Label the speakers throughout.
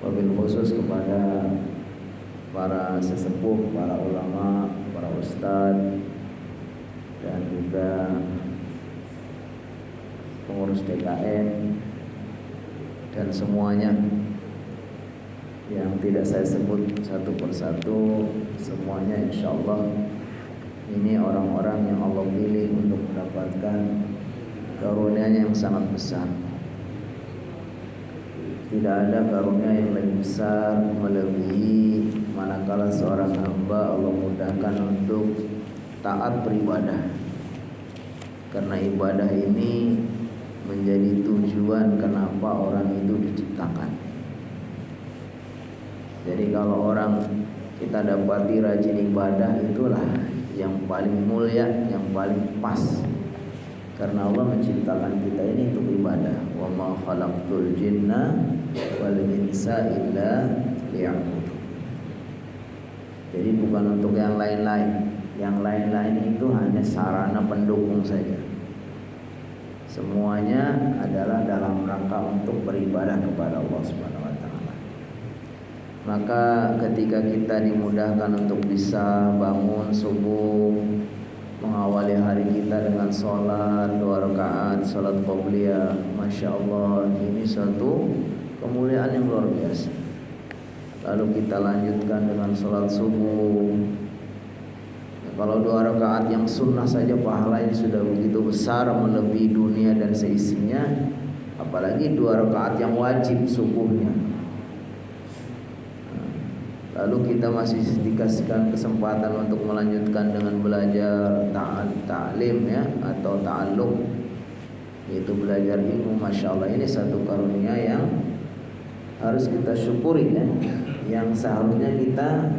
Speaker 1: wabil khusus kepada para sesepuh, para ulama, para ustadz, dan juga pengurus DKM dan semuanya yang tidak saya sebut satu persatu. Semuanya insya Allah ini orang-orang yang Allah pilih untuk mendapatkan karunia-Nya yang sangat besar. Tidak ada karunia yang lebih besar melebihi manakala seorang hamba Allah mudahkan untuk taat beribadah. Karena ibadah ini menjadi tujuan kenapa orang itu diciptakan. Jadi kalau orang kita dapati rajin ibadah, itulah yang paling mulia, yang paling pas. Karena Allah menciptakan kita ini untuk ibadah. Wa ma khalaqtul jinna wal insa illa liya'budun. Jadi bukan untuk yang lain-lain. Yang lain-lain itu hanya sarana pendukung saja. Semuanya adalah dalam rangka untuk beribadah kepada Allah Subhanahu wa taala. Maka ketika kita dimudahkan untuk bisa bangun subuh, mengawali hari kita dengan sholat 2 rakaat, sholat qobliyah, Masya Allah, ini suatu kemuliaan yang luar biasa. Lalu kita lanjutkan dengan sholat subuh. Kalau 2 rakaat yang sunnah saja pahalanya sudah begitu besar, melebihi dunia dan seisinya, apalagi 2 rakaat yang wajib subuhnya. Lalu kita masih dikasihkan kesempatan untuk melanjutkan dengan belajar ta'lim ya, atau ta'allum, yaitu belajar ilmu. Masya Allah, ini satu karunia yang harus kita syukuri ya, yang seharusnya kita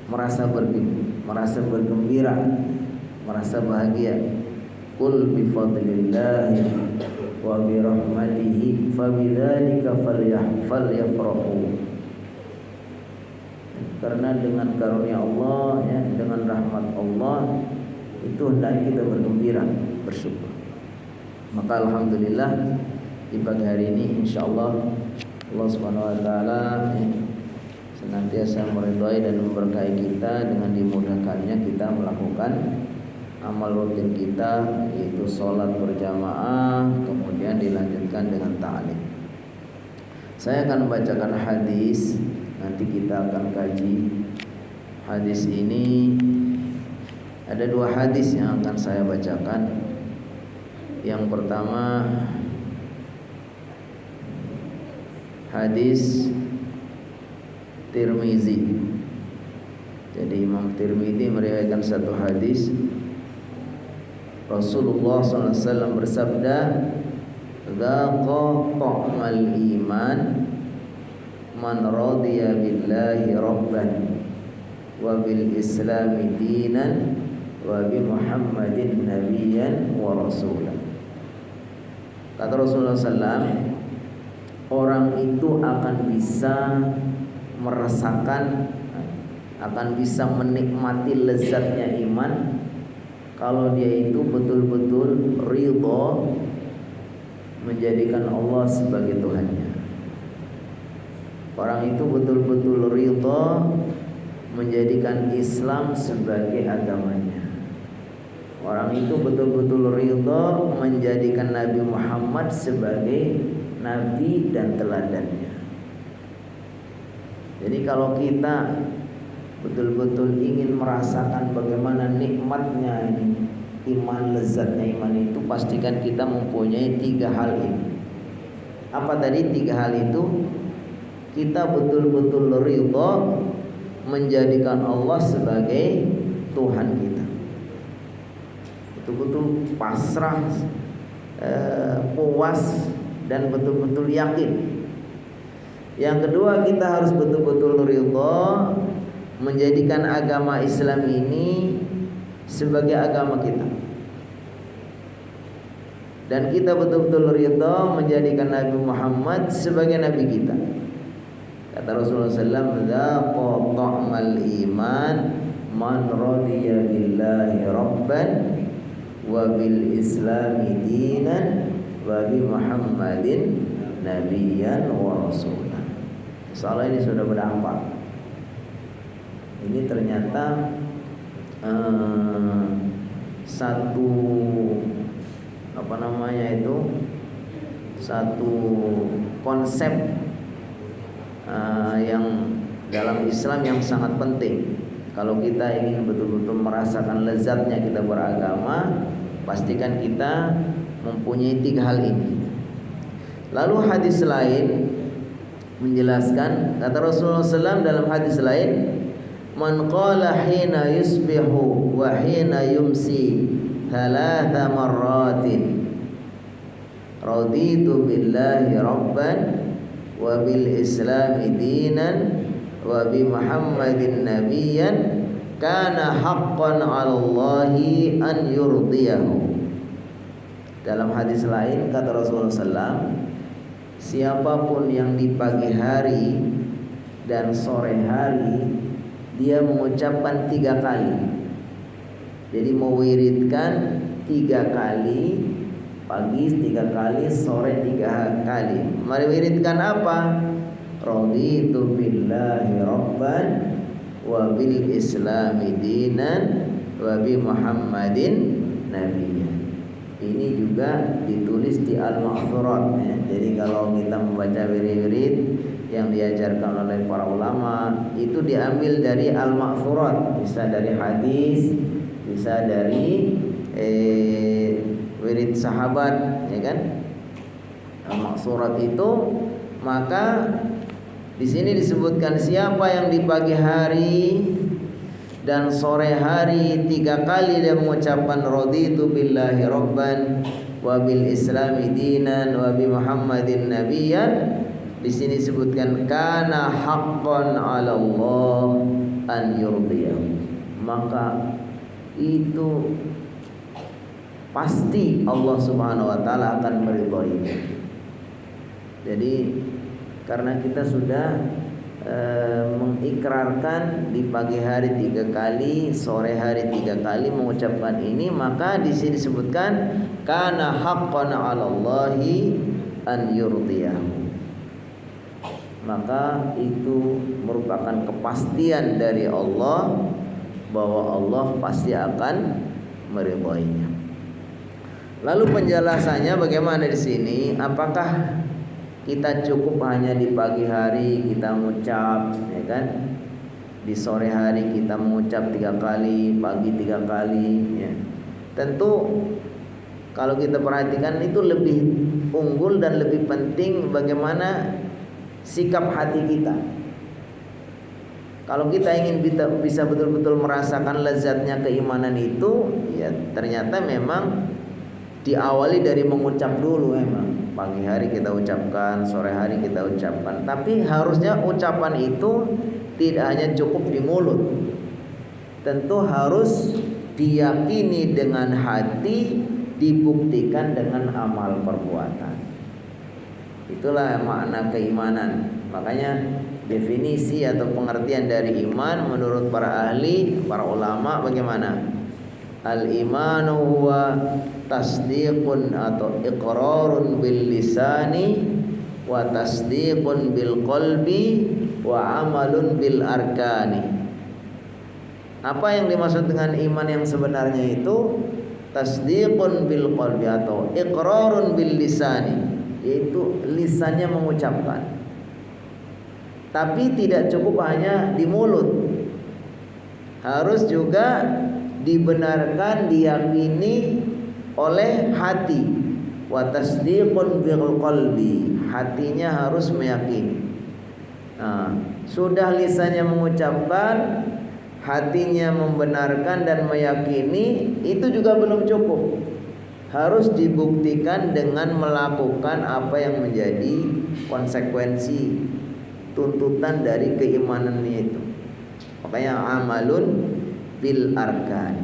Speaker 1: merasa bergembira, merasa bahagia. Qul bi fadlillahi wa bi rahmatihi fabidzalika falyafrahu. Karena dengan karunia Allah ya, dengan rahmat Allah itu hendaknya kita bergembira, bersyukur. Maka alhamdulillah di pagi hari ini insyaallah Allah Subhanahu wa taala senantiasa meridhai dan memberkahi kita dengan dimudahkannya kita melakukan amal rutin kita, yaitu sholat berjamaah, kemudian dilanjutkan dengan ta'lim. Saya akan membacakan hadis, nanti kita akan kaji hadis ini. Ada 2 hadis yang akan saya bacakan. Yang pertama hadis Tirmizi. Jadi Imam Tirmizi meriwayatkan satu hadis, Rasulullah SAW bersabda, "Dzaqa ta'mal iman man radiya billahi rabban wa bil islami dinan wa bi Muhammadin nabiyyan wa rasulan." Kata Rasulullah SAW, orang itu akan bisa merasakan, akan bisa menikmati lezatnya iman kalau dia itu betul-betul ridha menjadikan Allah sebagai Tuhannya. Orang itu betul-betul ridha menjadikan Islam sebagai agamanya. Orang itu betul-betul ridha menjadikan Nabi Muhammad sebagai nabi dan teladannya. Jadi kalau kita betul-betul ingin merasakan bagaimana nikmatnya ini iman, lezatnya iman itu, pastikan kita mempunyai 3 hal ini. Apa tadi 3 hal itu? Kita betul-betul ridha menjadikan Allah sebagai Tuhan kita, betul-betul pasrah, puas, dan betul-betul yakin. Yang kedua, kita harus betul-betul ridha menjadikan agama Islam ini sebagai agama kita, dan kita betul-betul ridha menjadikan Nabi Muhammad sebagai nabi kita. Kata Rasulullah SAW, "Dzaqa ta'mal iman man radiya billahi rabban wa bil islami dinan wa bi Muhammadin nabiyyan wa rasulan. Insyaallah ini sudah berdampak. Ini ternyata satu satu konsep yang dalam Islam yang sangat penting. Kalau kita ingin betul-betul merasakan lezatnya kita beragama, pastikan kita mempunyai 3 hal ini. Lalu hadis lain menjelaskan, kata Rasulullah SAW dalam hadis lain, man qala hina yusbihu wa hina yumsi 3 marratin raditu billahi rabban wa bil islami dinan wa bi muhammadin nabiyyan kana haqqan 'ala Allahi an yurdiyahu. Dalam hadis lain kata Rasulullah SAW, siapapun yang di pagi hari dan sore hari dia mengucapkan 3 kali. Jadi mewiridkan 3 kali, pagi 3 kali, sore 3 kali. Mewiridkan apa? Raditu billahi rabban wa bil islami dinan wa bi muhammadin nabiyyan. Ini juga ditulis di Al-Ma'thurat ya. Jadi kalau kita membaca wirid-wirid yang diajarkan oleh para ulama itu diambil dari Al-Ma'thurat, bisa dari hadis, bisa dari wirid sahabat, ya kan? Al-Ma'thurat itu, maka di sini disebutkan siapa yang di pagi hari dan sore hari 3 kali dia mengucapkan raditu billahi rabban wa bil islami dinan wa bi muhammadin nabiyyan. Di sini disebutkan kana haqqan 'ala Allah an yurdiyahu. Maka itu pasti Allah Subhanahu wa taala akan meridhoinya. Jadi karena kita sudah mengikrarkan di pagi hari 3 kali, sore hari 3 kali mengucapkan ini, maka di sini disebutkan kana haqqan 'ala Allahi an yurdiyahu. Maka itu merupakan kepastian dari Allah bahwa Allah pasti akan meridhoinya. Lalu penjelasannya bagaimana di sini? Apakah kita cukup hanya di pagi hari kita mengucap, ya kan? Di sore hari kita mengucap 3 kali, pagi 3 kali, ya. Tentu kalau kita perhatikan itu lebih unggul dan lebih penting bagaimana sikap hati kita. Kalau kita ingin bisa betul-betul merasakan lezatnya keimanan itu, ya ternyata memang diawali dari mengucap dulu memang. Pagi hari kita ucapkan, sore hari kita ucapkan. Tapi harusnya ucapan itu tidak hanya cukup di mulut. Tentu harus diyakini dengan hati, dibuktikan dengan amal perbuatan. Itulah makna keimanan. Makanya definisi atau pengertian dari iman menurut para ahli, para ulama bagaimana? Al-imanu huwa tasdiqun atau iqrarun bil lisani wa tasdiqun bil qalbi wa amalun bil arkani. Apa yang dimaksud dengan iman yang sebenarnya itu? Tasdiqun bil qalbi atau iqrarun bil lisani, yaitu lisannya mengucapkan. Tapi tidak cukup hanya di mulut, harus juga dibenarkan, diyakini oleh hati. Wa tasdiqun bil qalbi, hatinya harus meyakini. Nah, sudah lisannya mengucapkan, hatinya membenarkan dan meyakini, itu juga belum cukup. Harus dibuktikan dengan melakukan apa yang menjadi konsekuensi tuntutan dari keimanannya itu. Makanya amalun bil arkan.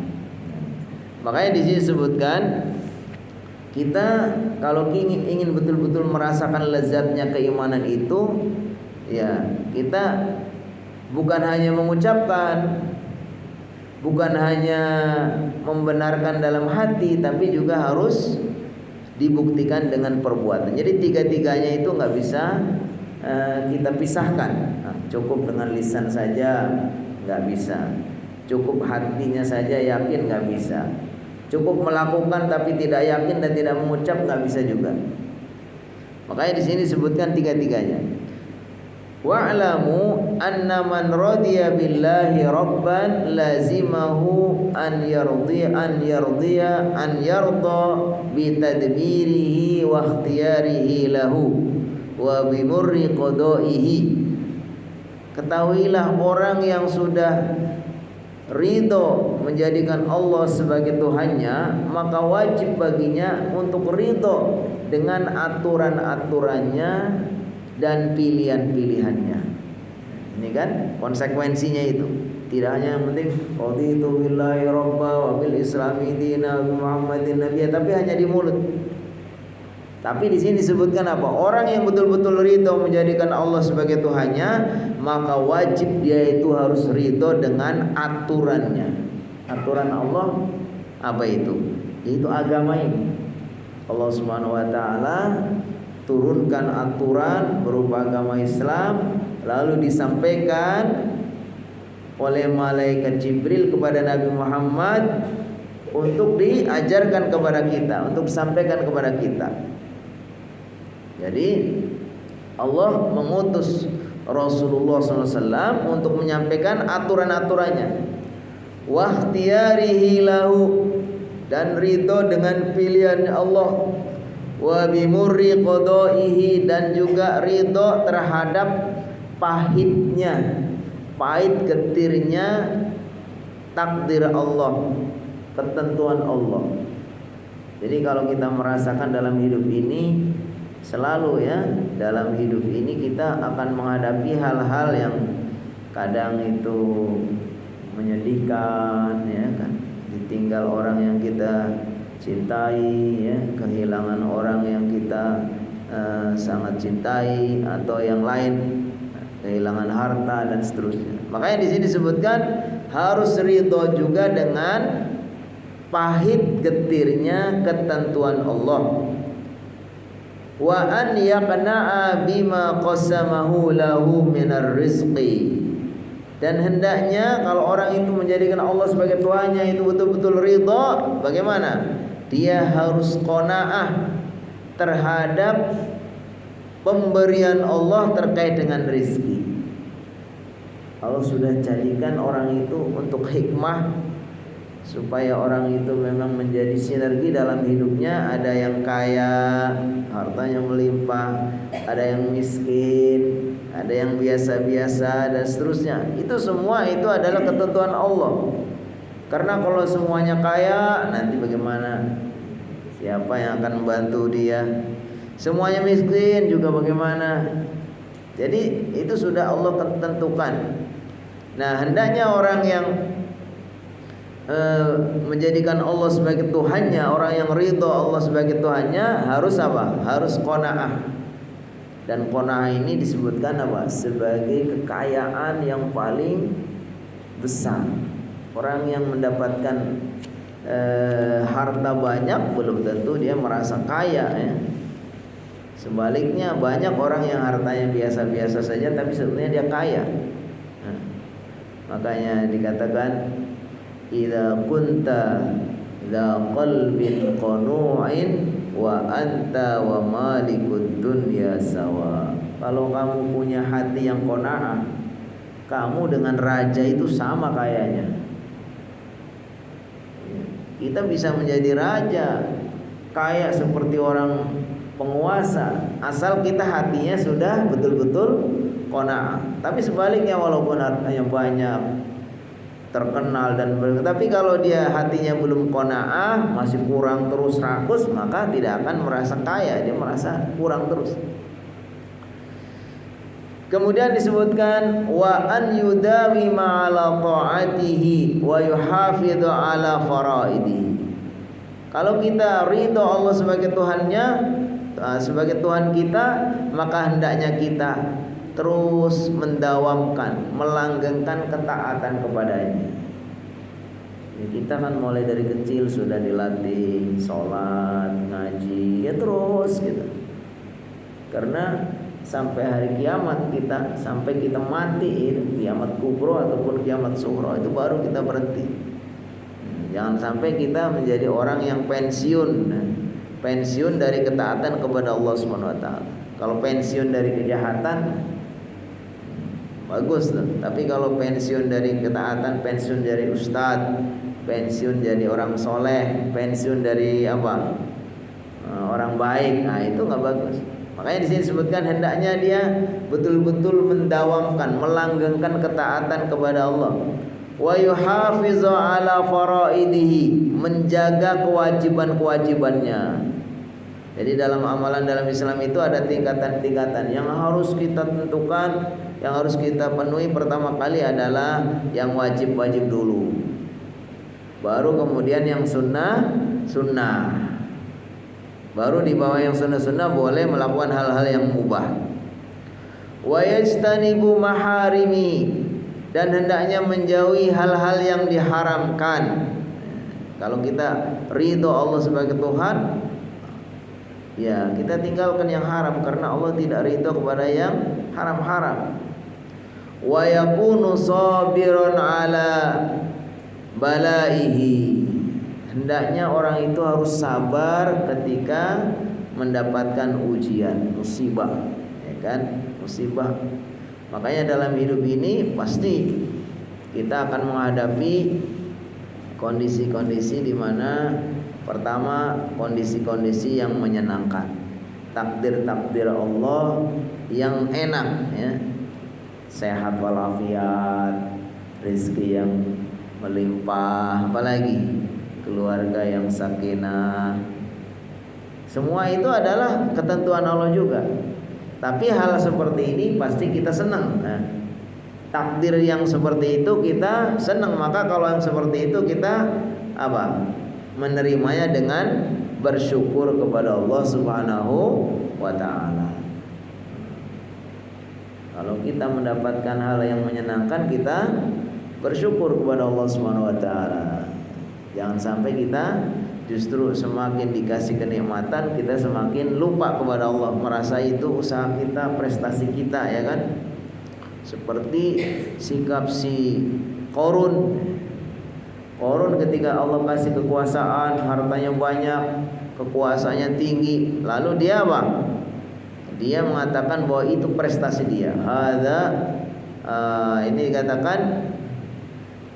Speaker 1: Makanya di sini disebutkan kita kalau ingin betul-betul merasakan lezatnya keimanan itu, ya kita bukan hanya mengucapkan, bukan hanya membenarkan dalam hati, tapi juga harus dibuktikan dengan perbuatan. Jadi tiga-tiganya itu nggak bisa kita pisahkan. Nah, cukup dengan lisan saja nggak bisa. Cukup hatinya saja yakin nggak bisa. Cukup melakukan tapi tidak yakin dan tidak mengucap nggak bisa juga. Makanya di sini disebutkan tiga-tiganya. Wa'lamu anna man radiya billahi rabban lazimahu an yarda bi tadbirihi wa ikhtiyarihi lahu wa bi murri qada'ihi. Ketahuilah orang yang sudah ridho menjadikan Allah sebagai Tuhannya, maka wajib baginya untuk ridho dengan aturan-aturannya dan pilihan-pilihannya. Ini kan konsekuensinya itu. Tidak hanya yang penting raditu billahi rabba wa bil islami dina Muhammadin nabiyya, tapi hanya di mulut. Tapi di sini disebutkan apa? Orang yang betul-betul ridho menjadikan Allah sebagai Tuhannya, maka wajib dia itu harus ridho dengan aturannya. Aturan Allah apa itu? Yaitu agama ini. Allah Subhanahu wa taala turunkan aturan berupa agama Islam, lalu disampaikan oleh malaikat Jibril kepada Nabi Muhammad untuk diajarkan kepada kita, untuk disampaikan kepada kita. Jadi Allah mengutus Rasulullah SAW untuk menyampaikan aturan-aturannya. Wa ikhtiyarihi lahu, dan ridho dengan pilihan Allah. Wa bimurri qada'ihi, dan juga ridho terhadap pahitnya, pahit getirnya takdir Allah, ketentuan Allah. Jadi kalau kita merasakan dalam hidup ini, selalu ya, dalam hidup ini kita akan menghadapi hal-hal yang kadang itu menyedihkan, ya kan, ditinggal orang yang kita cintai, ya, kehilangan orang yang kita sangat cintai, atau yang lain, kehilangan harta dan seterusnya. Makanya di sini disebutkan harus ridho juga dengan pahit getirnya ketentuan Allah. Wa an yaqna'a bima qasamahu lahu minar rizqi, dan hendaknya kalau orang itu menjadikan Allah sebagai Tuhannya itu betul-betul ridha. Bagaimana? Dia harus qanaah terhadap pemberian Allah terkait dengan rizki. Allah sudah jadikan orang itu untuk hikmah, supaya orang itu memang menjadi sinergi dalam hidupnya. Ada yang kaya, hartanya melimpah, ada yang miskin, ada yang biasa-biasa dan seterusnya. Itu semua itu adalah ketentuan Allah. Karena kalau semuanya kaya, nanti bagaimana? Siapa yang akan membantu dia? Semuanya miskin juga bagaimana? Jadi itu sudah Allah tentukan. Nah, hendaknya orang yang menjadikan Allah sebagai Tuhannya, orang yang ridho Allah sebagai Tuhannya, harus apa? Harus qanaah. Dan qanaah ini disebutkan apa? Sebagai kekayaan yang paling besar. Orang yang mendapatkan harta banyak belum tentu dia merasa kaya, ya. Sebaliknya banyak orang yang hartanya biasa-biasa saja tapi sebenarnya dia kaya. Nah, makanya dikatakan idza kunta dza qalbin qanu'in wa anta wa malikud dunya sawa. Kalau kamu punya hati yang qanaah, kamu dengan raja itu sama kayanya. Kita bisa menjadi raja, kaya seperti orang penguasa, asal kita hatinya sudah betul-betul qanaah. Tapi sebaliknya, walaupun hartanya banyak, terkenal dan tapi kalau dia hatinya belum qanaah, masih kurang terus rakus, maka tidak akan merasa kaya, dia merasa kurang terus. Kemudian disebutkan wa an yudawi ma'ala ta'atihi wa yuhafidhu ala faraidihi. Kalau kita ridho Allah sebagai Tuhannya, sebagai Tuhan kita, maka hendaknya kita terus mendawamkan, melanggengkan ketaatan kepadanya. Ya, kita kan mulai dari kecil sudah dilatih sholat, ngaji, ya terus gitu. Karena sampai hari kiamat kita, sampai kita mati, kiamat kubro ataupun kiamat sughra, itu baru kita berhenti. Jangan sampai kita menjadi orang yang pensiun dari ketaatan kepada Allah Subhanahu wa taala. Kalau pensiun dari kejahatan bagus tuh. Tapi kalau pensiun dari ketaatan, pensiun dari ustadz, pensiun jadi orang soleh, pensiun dari orang baik, nah itu nggak bagus. Makanya di sini disebutkan hendaknya dia betul-betul mendawamkan, melanggengkan ketaatan kepada Allah. Wa yuhafizu ala faraidihi, menjaga kewajiban-kewajibannya. Jadi dalam amalan dalam Islam itu ada tingkatan-tingkatan yang harus kita tentukan, yang harus kita penuhi. Pertama kali adalah yang wajib-wajib dulu, baru kemudian yang sunnah, baru di bawah yang sunnah boleh melakukan hal-hal yang mubah. Wa yajtanibu maharimi, dan hendaknya menjauhi hal-hal yang diharamkan. Kalau kita ridho Allah sebagai Tuhan, ya kita tinggalkan yang haram, karena Allah tidak ridho kepada yang haram-haram. Wa yakunu sabiran ala balaihi, hendaknya orang itu harus sabar ketika mendapatkan ujian, musibah, ya kan? Musibah. Makanya dalam hidup ini pasti kita akan menghadapi kondisi-kondisi di mana pertama kondisi-kondisi yang menyenangkan, takdir-takdir Allah yang enak, ya. Sehat walafiat, rezeki yang melimpah, apalagi keluarga yang sakinah. Semua itu adalah ketentuan Allah juga. Tapi hal seperti ini pasti kita senang. Nah, takdir yang seperti itu kita senang. Maka kalau yang seperti itu kita menerimanya dengan bersyukur kepada Allah Subhanahu wa taala. Kalau kita mendapatkan hal yang menyenangkan, kita bersyukur kepada Allah Subhanahu wa taala. Jangan sampai kita justru semakin dikasih kenikmatan, kita semakin lupa kepada Allah, merasa itu usaha kita, prestasi kita, ya kan? Seperti sikap si Qarun ketika Allah kasih kekuasaan, hartanya banyak, kekuasaannya tinggi, lalu dia dia mengatakan bahwa itu prestasi dia. Ini dikatakan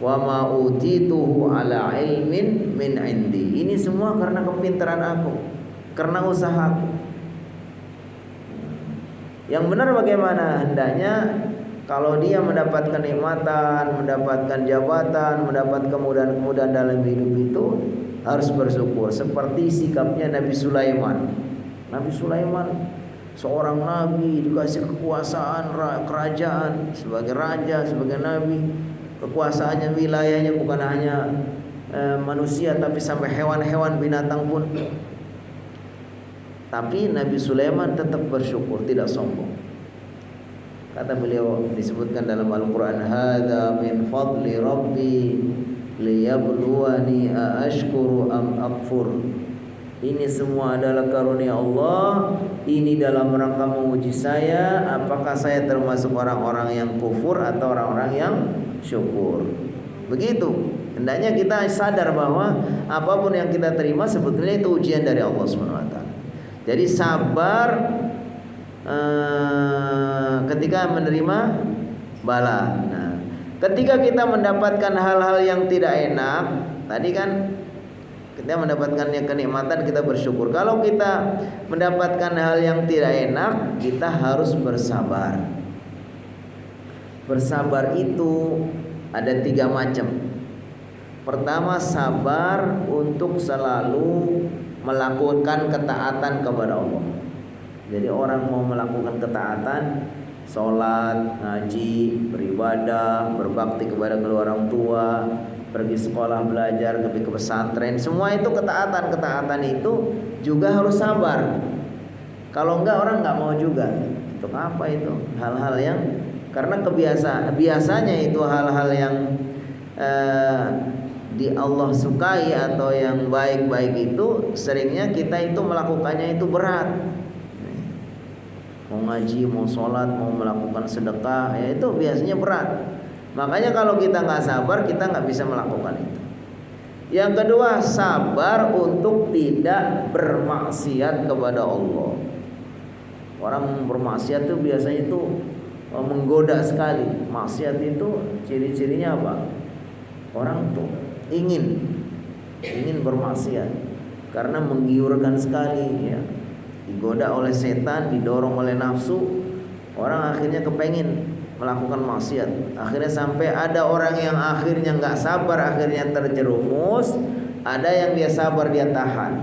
Speaker 1: wa ma utituhu ala ilmin min indi. Ini semua karena kepintaran aku, karena usahaku. Yang benar bagaimana? Hendaknya kalau dia mendapatkan nikmatan, mendapatkan jabatan, mendapat kemudahan-kemudahan dalam hidup itu, harus bersyukur. Seperti sikapnya Nabi Sulaiman. Nabi Sulaiman seorang nabi, dikasih kekuasaan kerajaan, sebagai raja, sebagai nabi. Kekuasaannya, wilayahnya bukan hanya manusia, tapi sampai hewan-hewan, binatang pun. Tapi Nabi Sulaiman tetap bersyukur, tidak sombong. Kata beliau, disebutkan dalam Al-Quran, hadza min fadli rabbi liyabluwani aashkuru am akfur. Ini semua adalah karunia Allah. Ini dalam rangka menguji saya, apakah saya termasuk orang-orang yang kufur atau orang-orang yang syukur. Begitu. Hendaknya kita sadar bahwa apapun yang kita terima sebetulnya itu ujian dari Allah SWT. Jadi sabar ketika menerima bala. Nah, ketika kita mendapatkan hal-hal yang tidak enak, tadi kan kita mendapatkannya kenikmatan, kita bersyukur. Kalau kita mendapatkan hal yang tidak enak, kita harus bersabar. Bersabar itu ada 3 macam. Pertama, sabar untuk selalu melakukan ketaatan kepada Allah. Jadi orang mau melakukan ketaatan, sholat, ngaji, beribadah, berbakti kepada kedua orang tua, pergi sekolah belajar, pergi ke pesantren, semua itu ketaatan itu juga harus sabar. Kalau enggak, orang enggak mau juga. Untuk apa itu? Hal-hal yang biasanya itu hal-hal yang di Allah sukai atau yang baik-baik itu seringnya kita itu melakukannya itu berat. Mau ngaji, mau sholat, mau melakukan sedekah, ya itu biasanya berat. Makanya kalau kita nggak sabar, kita nggak bisa melakukan itu. Yang kedua, sabar untuk tidak bermaksiat kepada Allah. Orang bermaksiat itu biasanya itu menggoda sekali. Maksiat itu ciri-cirinya apa? Orang tuh ingin bermaksiat karena menggiurkan sekali, ya. Digoda oleh setan, didorong oleh nafsu, orang akhirnya kepengin melakukan maksiat. Akhirnya sampai ada orang yang akhirnya nggak sabar, akhirnya terjerumus. Ada yang dia sabar, dia tahan.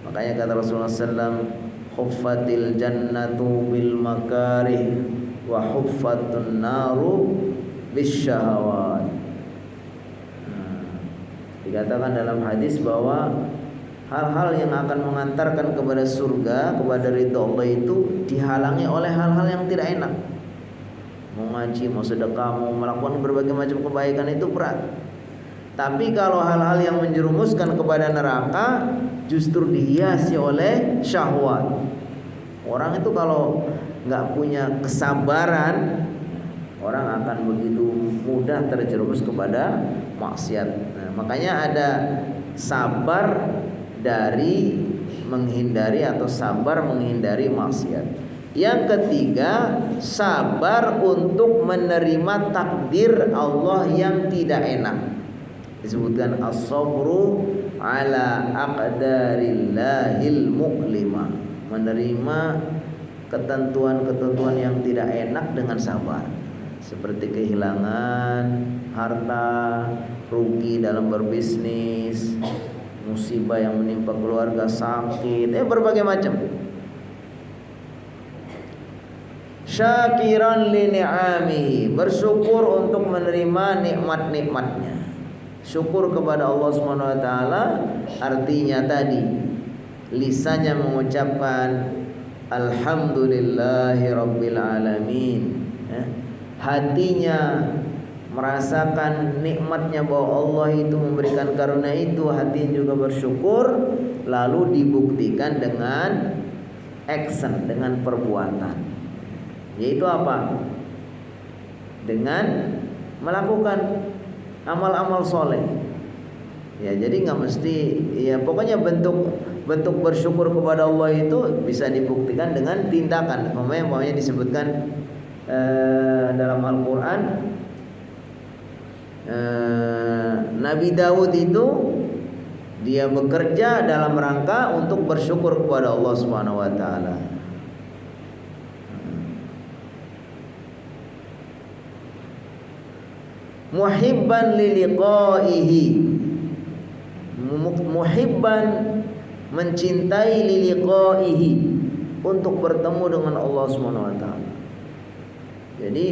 Speaker 1: Makanya kata Rasulullah SAW, huffatil jannatu bil makarih wa huffatun naru bis syahawat. Dikatakan dalam hadis bahwa hal-hal yang akan mengantarkan kepada surga, kepada ridha Allah itu dihalangi oleh hal-hal yang tidak enak. Mau ngaji, mau sedekah, mau melakukan berbagai macam kebaikan itu berat. Tapi kalau hal-hal yang menjerumuskan kepada neraka justru dihiasi oleh syahwat. Orang itu kalau nggak punya kesabaran, orang akan begitu mudah terjerumus kepada maksiat. Nah, makanya ada sabar dari menghindari atau sabar menghindari maksiat. Yang ketiga, sabar untuk menerima takdir Allah yang tidak enak. Disebutkan as-sabru ala aqdarillahil mu'lima, menerima ketentuan-ketentuan yang tidak enak dengan sabar. Seperti kehilangan harta, rugi dalam berbisnis, musibah yang menimpa keluarga, sakit, berbagai macam. Syakiran li ni'amihi, bersyukur untuk menerima nikmat-nikmatnya. Syukur kepada Allah Subhanahu wa taala artinya tadi lisannya mengucapkan alhamdulillahi rabbil alamin, hatinya merasakan nikmatnya bahwa Allah itu memberikan karunia itu, hatinya juga bersyukur, lalu dibuktikan dengan action, dengan perbuatan. Yaitu apa? Dengan melakukan amal-amal soleh. Ya, jadi nggak mesti, ya pokoknya bentuk bersyukur kepada Allah itu bisa dibuktikan dengan tindakan. Umpamanya disebutkan dalam Al-Quran, Nabi Daud itu dia bekerja dalam rangka untuk bersyukur kepada Allah Subhanahu wa taala. Muhibban liliqaihi, muhibban mencintai liliqaihi, untuk bertemu dengan Allah Subhanahu wa taala. Jadi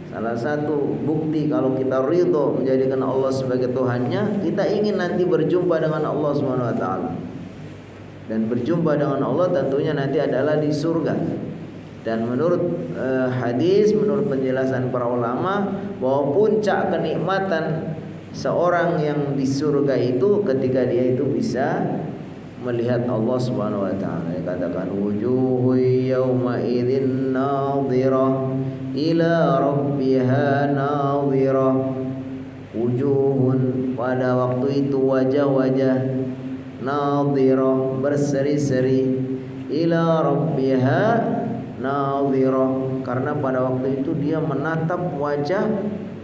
Speaker 1: salah satu bukti kalau kita ridho menjadikan Allah sebagai Tuhannya, kita ingin nanti berjumpa dengan Allah Subhanahu wa taala. Dan berjumpa dengan Allah tentunya nanti adalah di surga. Dan menurut hadis, menurut penjelasan para ulama, bahwa puncak kenikmatan seorang yang di surga itu ketika dia itu bisa melihat Allah Subhanahu wa taala. Dikatakan wujuhu yauma idzin nadhirah ila rabbiha nadhirah. Wujuhun, pada waktu itu wajah-wajah, nadhirah, berseri-seri, ila rabbiha nadhirah, karena pada waktu itu dia menatap wajah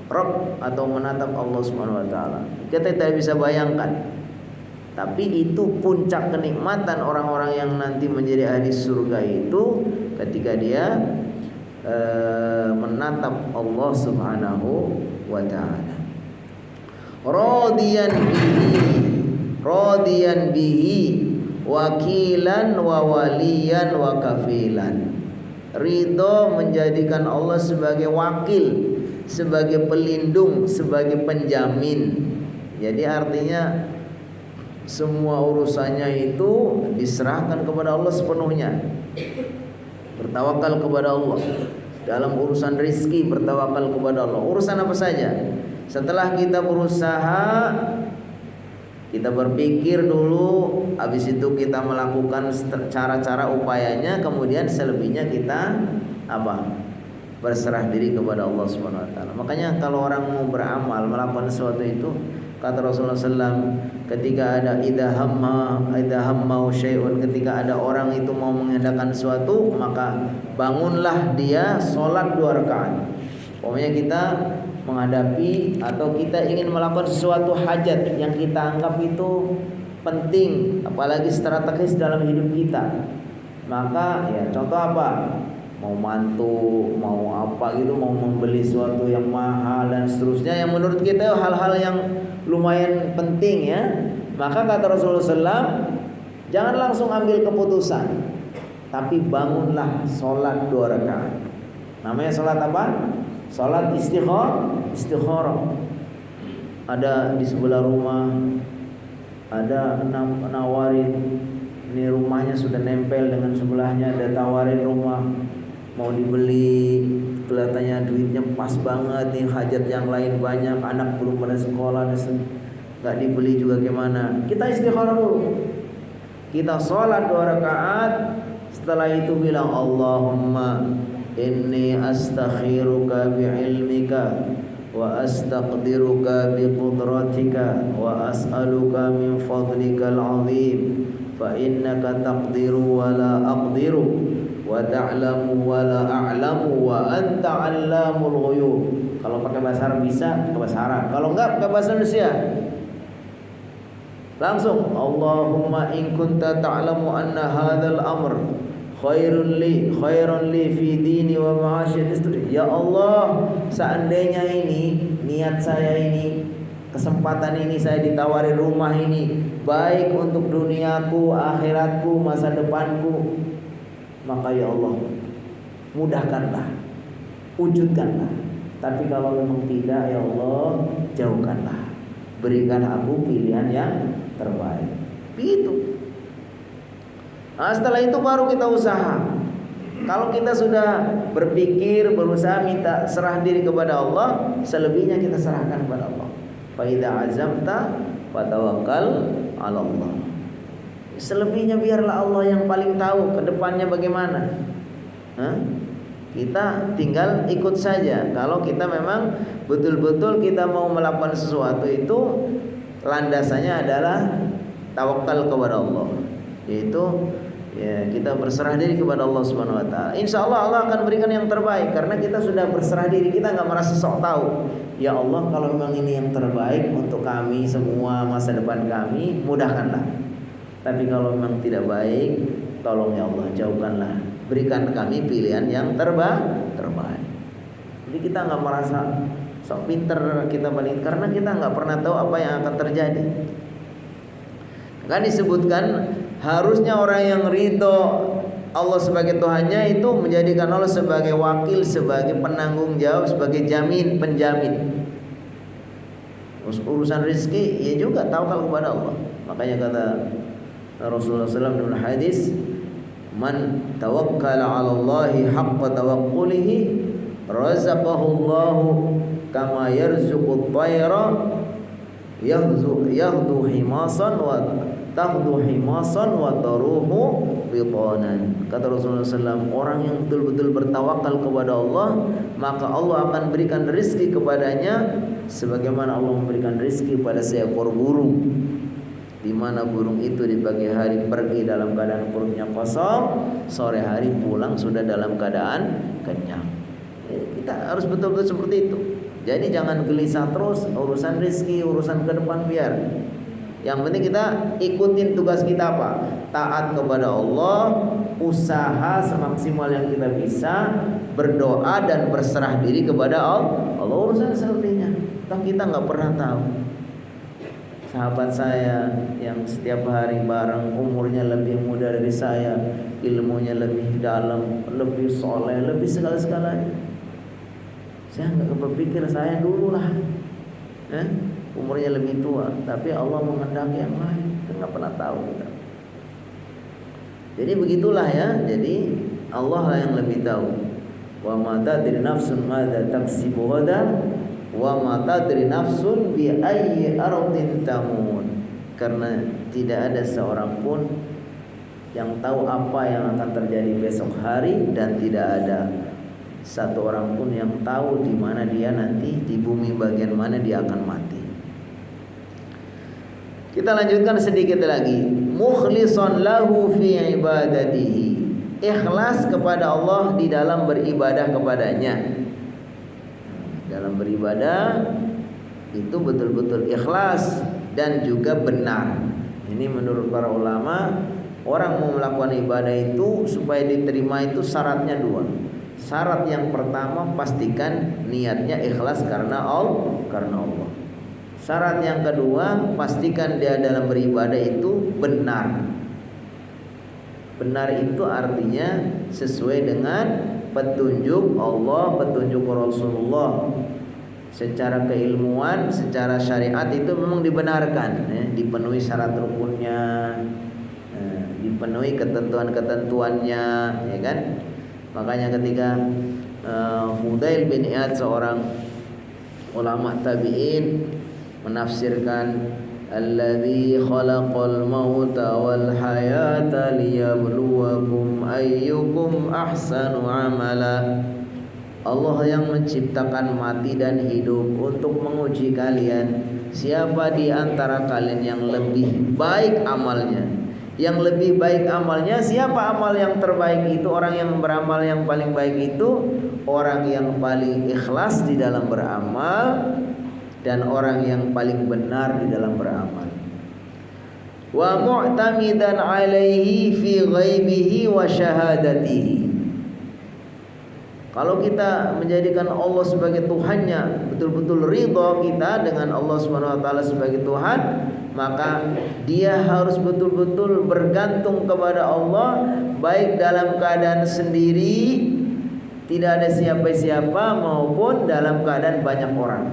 Speaker 1: Rabb atau menatap Allah Subhanahu wa taala. Kita tidak bisa bayangkan. Tapi itu puncak kenikmatan orang-orang yang nanti menjadi ahli surga itu ketika dia menatap Allah Subhanahu wa taala. Radiyan bihi wakilan wa waliyan wa kafilan. Ridho menjadikan Allah sebagai wakil, sebagai pelindung, sebagai penjamin. Jadi artinya semua urusannya itu diserahkan kepada Allah sepenuhnya. Bertawakal kepada Allah. Dalam urusan rizki bertawakal kepada Allah. Urusan apa saja. Setelah kita berusaha, kita berpikir dulu, habis itu kita melakukan cara-cara upayanya, kemudian selebihnya kita apa? Berserah diri kepada Allah Subhanahu wa taala. Makanya kalau orang mau beramal, melakukan sesuatu itu, kata Rasulullah SAW, ketika ada idza hamma syai'un, ketika ada orang itu mau mengadakan sesuatu, maka bangunlah dia sholat 2 rakaat. Pokoknya kita menghadapi atau kita ingin melakukan sesuatu hajat yang kita anggap itu penting, apalagi strategis dalam hidup kita, maka ya contoh apa, mau mantu, mau apa gitu, mau membeli sesuatu yang mahal dan seterusnya, yang menurut kita hal-hal yang lumayan penting ya, maka kata Rasulullah SAW, jangan langsung ambil keputusan, tapi bangunlah sholat 2 rakaat. Namanya sholat apa? Sholat istikharah. Ada di sebelah rumah, ada nawarin, ini rumahnya sudah nempel dengan sebelahnya, ada tawarin rumah mau dibeli, kelihatannya duitnya pas banget nih, hajat yang lain banyak, anak belum pada sekolah, nggak dibeli juga gimana? Kita istikharah dulu, kita sholat 2 rakaat, setelah itu bilang Allahumma inni astakhiruka bi'ilmika wa astaqdiruka biqudratika wa as'aluka min fadlikal azim fa innaka taqdiru wa la aqdiru wa ta'lamu wa la a'lamu wa anta 'allamul ghuyub. Kalau pakai bahasa Arab bisa, pakai bahasa Arab. Kalau enggak pakai bahasa Indonesia. Langsung Allahumma in kunta ta'lamu anna hadzal amr khairun li fi dini wa ma'asyati. Ya Allah, seandainya ini niat saya ini, kesempatan ini, saya ditawari rumah ini baik untuk duniaku, akhiratku, masa depanku, maka ya Allah mudahkanlah, wujudkanlah. Tapi kalau memang tidak, ya Allah jauhkanlah, berikan aku pilihan yang terbaik. Begitu. Nah, setelah itu baru kita usaha. Kalau kita sudah berpikir, berusaha, minta serah diri kepada Allah, selebihnya kita serahkan kepada Allah. Fa idza azamta fatawakkal 'ala Allah. Selebihnya biarlah Allah yang paling tahu ke depannya bagaimana. Kita tinggal ikut saja. Kalau kita memang betul-betul kita mau melakukan sesuatu itu, landasannya adalah tawakal kepada Allah, yaitu ya kita berserah diri kepada Allah Subhanahu wa taala. Insyaallah Allah akan berikan yang terbaik karena kita sudah berserah diri, kita enggak merasa sok tahu. Ya Allah, kalau memang ini yang terbaik untuk kami semua, masa depan kami, mudahkanlah. Tapi kalau memang tidak baik, tolong ya Allah jauhkanlah. Berikan kami pilihan yang terbaik. Jadi kita enggak merasa sok pinter kita paling, karena kita enggak pernah tahu apa yang akan terjadi. Kan disebutkan harusnya orang yang ridho Allah sebagai Tuhannya itu menjadikan Allah sebagai wakil, sebagai penanggung jawab, sebagai penjamin. Urusan rezeki ya juga tawakal kepada Allah. Makanya kata Rasulullah SAW dalam hadis, man tawakkala 'ala Allahi haqqa tawakkulihi razaqahu Allahu kama yarzuqut tayra yahdu himasan wa tahdu himasan wa taruhu bitanan. Kata Rasulullah SAW, orang yang betul-betul bertawakal kepada Allah, maka Allah akan berikan rezeki kepadanya sebagaimana Allah memberikan rezeki pada seekor burung, di mana burung itu di pagi hari pergi dalam keadaan perutnya kosong, sore hari pulang sudah dalam keadaan kenyang. Kita harus betul-betul seperti itu. Jadi jangan gelisah terus urusan rezeki, urusan ke depan biar. Yang penting kita ikutin tugas kita apa? Taat kepada Allah, usaha semaksimal yang kita bisa, berdoa dan berserah diri kepada Allah. Allah urusan selebihnya. Toh kita nggak pernah tahu. Sahabat saya yang setiap hari bareng, umurnya lebih muda dari saya, ilmunya lebih dalam, lebih soleh, lebih segala-segalanya. Saya nggak berpikir saya dulu lah, umurnya lebih tua, tapi Allah menghendaki yang lain, kita nggak pernah tahu kita. Jadi begitulah ya. Jadi Allah lah yang lebih tahu. Wa ma tadri nafsun madza taksibu ghadan wa ma tadri nafsun bi ayyi ardin tamut. Karena tidak ada seorang pun yang tahu apa yang akan terjadi besok hari, dan tidak ada satu orang pun yang tahu di mana dia nanti, di bumi bagian mana dia akan mati. Kita lanjutkan sedikit lagi. Mukhlishan lahu fi ibadatihi. Ikhlas kepada Allah di dalam beribadah kepadanya. Dalam beribadah itu betul-betul ikhlas dan juga benar. Ini menurut para ulama, orang mau melakukan ibadah itu supaya diterima itu syaratnya dua. Syarat yang pertama, pastikan niatnya ikhlas karena Allah. Syarat yang kedua, pastikan dia dalam beribadah itu benar. Benar itu artinya sesuai dengan petunjuk Allah, petunjuk Rasulullah. Secara keilmuan, secara syariat itu memang dibenarkan, dipenuhi syarat rukunnya, dipenuhi ketentuan-ketentuannya, ya kan? Makanya ketika Fudail bin Iyad, seorang ulama tabi'in, menafsirkan alladzi khalaqal mauta wal hayata liyabluwakum ayyukum ahsanu amala. Allah yang menciptakan mati dan hidup untuk menguji kalian, siapa di antara kalian yang lebih baik amalnya. Yang lebih baik amalnya, siapa amal yang terbaik itu? Orang yang beramal yang paling baik itu orang yang paling ikhlas di dalam beramal dan orang yang paling benar di dalam beramal. Wa mu'tamidan alaihi fi ghaibihi wa syahadatihi. Kalau kita menjadikan Allah sebagai Tuhannya, betul-betul ridha kita dengan Allah Subhanahu wa taala sebagai Tuhan, maka dia harus betul-betul bergantung kepada Allah, baik dalam keadaan sendiri, tidak ada siapa-siapa, maupun dalam keadaan banyak orang.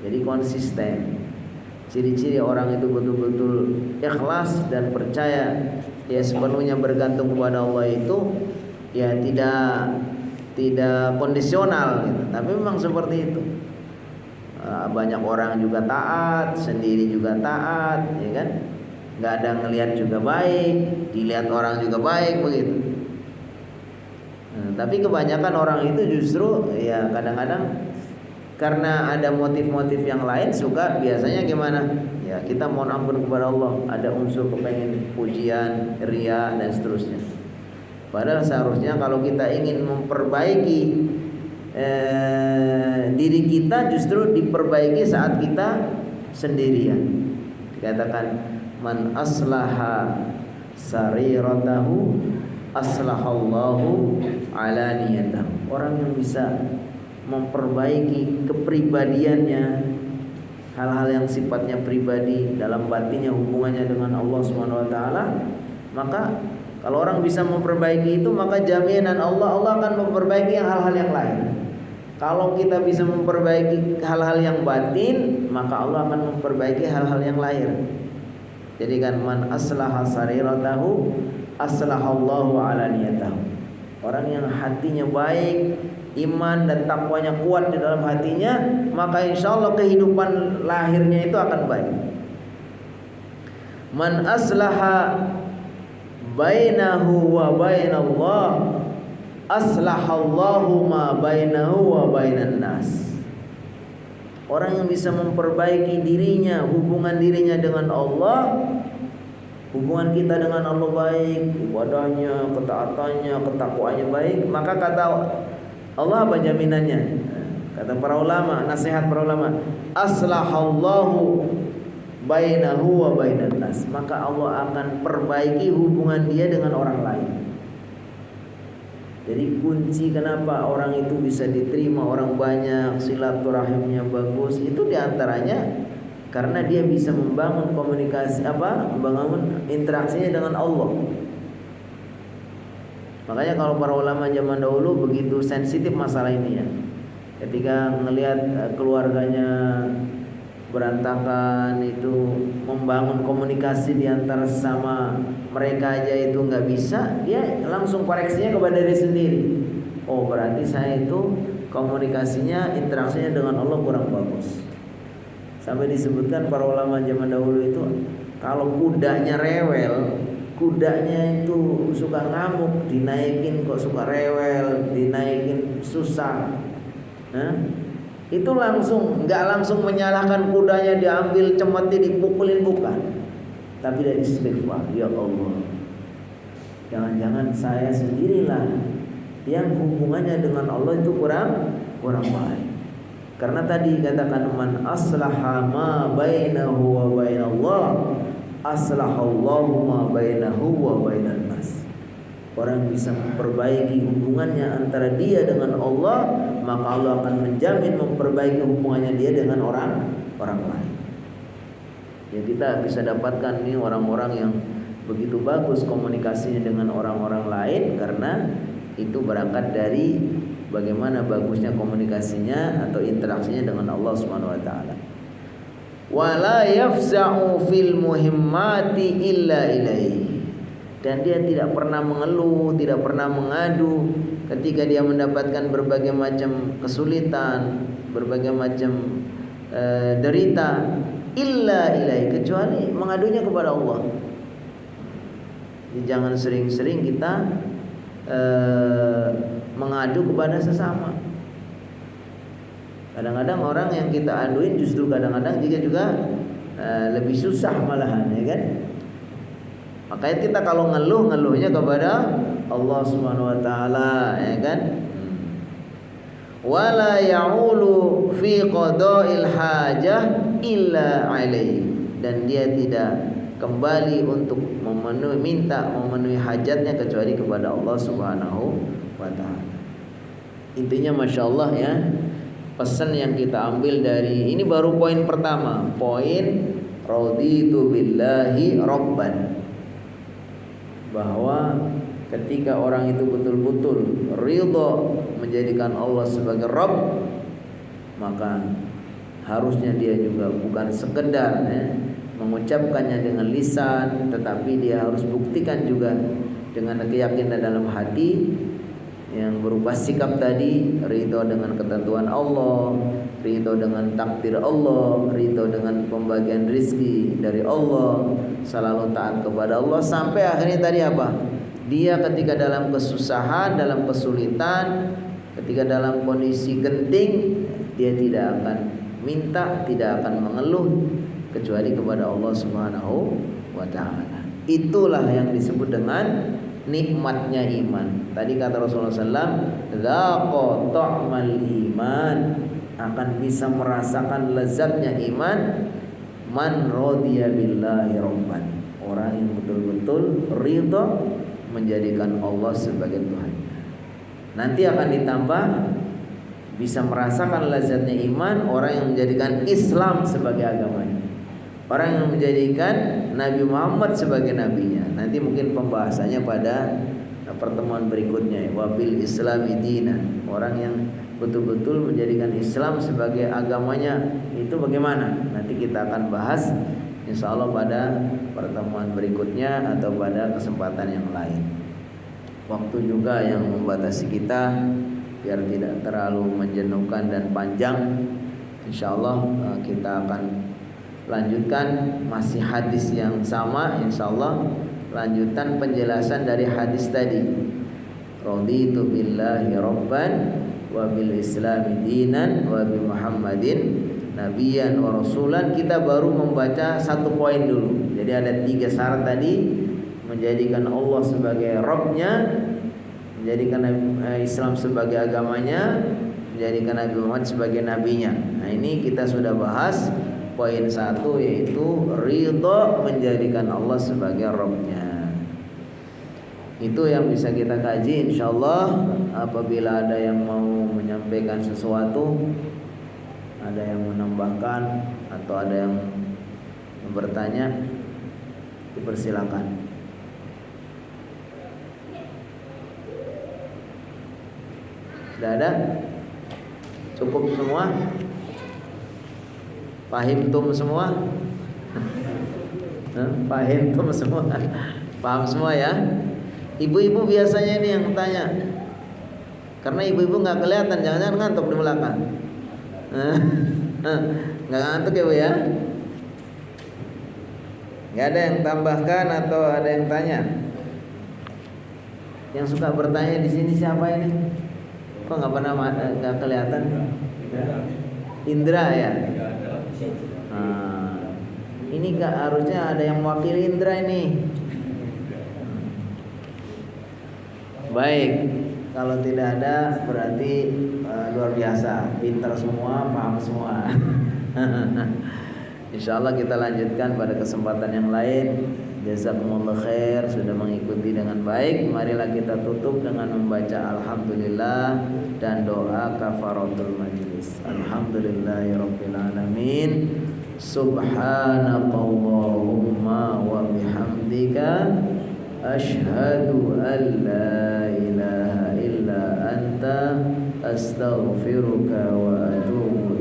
Speaker 1: Jadi konsisten. Ciri-ciri orang itu betul-betul ikhlas dan percaya, ya sepenuhnya bergantung kepada Allah itu, ya tidak kondisional gitu. Tapi memang seperti itu. Banyak orang juga taat, sendiri juga taat, ya kan? Nggak ada ngelihat juga baik, dilihat orang juga baik begitu. Tapi kebanyakan orang itu justru ya kadang-kadang karena ada motif-motif yang lain suka biasanya gimana? Ya kita mohon ampun kepada Allah, ada unsur kepengen pujian, ria dan seterusnya. Padahal seharusnya kalau kita ingin memperbaiki diri kita, justru diperbaiki saat kita sendirian. Dikatakan man aslaha sariratahu aslahallahu alaniyatahu. Orang yang bisa memperbaiki kepribadiannya, hal-hal yang sifatnya pribadi dalam batinnya, hubungannya dengan Allah Subhanahu wa taala, maka kalau orang bisa memperbaiki itu, maka jaminan Allah akan memperbaiki hal-hal yang lain. Kalau kita bisa memperbaiki hal-hal yang batin, maka Allah akan memperbaiki hal-hal yang lain. Jadi kan man aslaha sariratahu aslahallahu alaniyatahu. Orang yang hatinya baik, iman dan takwanya kuat di dalam hatinya, maka insya Allah kehidupan lahirnya itu akan baik. Man aslaha bainahu wa bainallah aslahallahu ma bainahu wa bainan nas. Orang yang bisa memperbaiki dirinya, hubungan dirinya dengan Allah, hubungan kita dengan Allah baik, ibadahnya, ketaatannya, ketakwaannya baik, maka kata Allah apa jaminannya? Kata para ulama, nasihat para ulama, aslahallahu bainahu wa bainan nas. Maka Allah akan perbaiki hubungan dia dengan orang lain. Jadi kunci kenapa orang itu bisa diterima orang banyak, silaturahimnya bagus, itu diantaranya karena dia bisa membangun komunikasi membangun interaksinya dengan Allah. Makanya kalau para ulama zaman dahulu begitu sensitif masalah ini ya. Ketika melihat keluarganya berantakan, itu membangun komunikasi di antara sesama mereka aja itu nggak bisa, dia langsung koreksinya kepada diri sendiri. Oh berarti saya itu komunikasinya, interaksinya dengan Allah kurang bagus. Sampai disebutkan para ulama zaman dahulu itu kalau kudanya rewel, kudanya itu suka ngamuk, dinaikin kok suka rewel, dinaikin susah. Itu nggak langsung menyalahkan kudanya, diambil cemeti, dipukulin, bukan. Tapi dari istighfar, ya Allah, jangan-jangan saya sendirilah yang hubungannya dengan Allah itu kurang baik. Karena tadi katakan man aslaha ma bainahu wa bainallah aslahallahu ma bainahu wa bainan nas. Orang bisa memperbaiki hubungannya antara dia dengan Allah, maka Allah akan menjamin memperbaiki hubungannya dia dengan orang lain. Ya, kita bisa dapatkan nih orang-orang yang begitu bagus komunikasinya dengan orang-orang lain karena itu berangkat dari bagaimana bagusnya komunikasinya atau interaksinya dengan Allah Subhanahu wa taala. Wala yafza'u fil muhimmati illa ilaihi. Dan dia tidak pernah mengeluh, tidak pernah mengadu ketika dia mendapatkan berbagai macam kesulitan, berbagai macam derita, illa ilaihi, kecuali mengadunya kepada Allah. Jadi jangan sering-sering kita mengadu kepada sesama. Kadang-kadang orang yang kita aduin justru kadang-kadang juga lebih susah malahan, ya kan? Makanya kita kalau ngeluhnya kepada Allah Subhanahu wa taala, ya kan? Wala ya'ulu fi qada'il hajah illa alaihi, dan dia tidak kembali untuk memenuhi hajatnya kecuali kepada Allah Subhanahu wa taala. Intinya Masya Allah ya, pesan yang kita ambil dari ini baru poin pertama, poin raditu billahi rabban, bahwa ketika orang itu betul-betul ridha menjadikan Allah sebagai Rabb, maka harusnya dia juga bukan sekedar mengucapkannya dengan lisan, tetapi dia harus buktikan juga dengan keyakinan dalam hati yang berupa sikap tadi, ridho dengan ketentuan Allah, ridho dengan takdir Allah, ridho dengan pembagian rizki dari Allah, selalu taat kepada Allah, sampai akhirnya tadi apa? Dia ketika dalam kesusahan, dalam kesulitan, ketika dalam kondisi genting, dia tidak akan minta, tidak akan mengeluh kecuali kepada Allah Subhanahu wa taala. Itulah yang disebut dengan nikmatnya iman. Tadi kata Rasulullah SAW, "Dzaqa ta'mal iman", akan bisa merasakan lezatnya iman man radiya billahi rabban, orang yang betul-betul ridha menjadikan Allah sebagai Tuhan. Nanti akan ditambah bisa merasakan lezatnya iman orang yang menjadikan Islam sebagai agamanya, orang yang menjadikan Nabi Muhammad sebagai nabinya. Nanti mungkin pembahasannya pada pertemuan berikutnya. Wabil Islami dinan, orang yang betul-betul menjadikan Islam sebagai agamanya itu bagaimana? Nanti kita akan bahas insya Allah pada pertemuan berikutnya atau pada kesempatan yang lain. Waktu juga yang membatasi kita, biar tidak terlalu menjenuhkan dan panjang. Insya Allah kita akan lanjutkan masih hadis yang sama, insya Allah lanjutan penjelasan dari hadis tadi. Raditu billahi rabban wa bil islami dinan wa bi Muhammadin nabiyan wa rasulan. Kita baru membaca satu poin dulu. Jadi ada 3 syarat tadi: menjadikan Allah sebagai Rabbnya, menjadikan Islam sebagai agamanya, menjadikan Nabi Muhammad sebagai nabinya. Nah, ini kita sudah bahas poin 1, yaitu ridha menjadikan Allah sebagai Rabbnya. Itu yang bisa kita kaji insyaallah. Apabila ada yang mau menyampaikan sesuatu, ada yang menambahkan atau ada yang bertanya, dipersilakan. Sudah ada? Cukup semua? Paham tum semua? Paham tum semua? Paham semua ya? Ibu-ibu biasanya ini yang tanya, Karena ibu-ibu nggak kelihatan, jangan-jangan ngantuk di belakang. Nggak ngantuk ya Bu ya? Nggak ada yang tambahkan atau ada yang tanya? Yang suka bertanya di sini siapa ini? Kok nggak pernah nggak kelihatan? Indra ya. Ini nggak harusnya ada yang mewakili Indra ini. Baik, kalau tidak ada berarti luar biasa, pintar semua, paham semua. Insyaallah kita lanjutkan pada kesempatan yang lain. Jazakumullah khair sudah mengikuti dengan baik. Marilah kita tutup dengan membaca alhamdulillah dan doa kafaratul majlis. Alhamdulillahirabbil alamin. Subhanakallahumma wa bihamdika asyhadu an la ilaha illa anta astaghfiruka wa atubu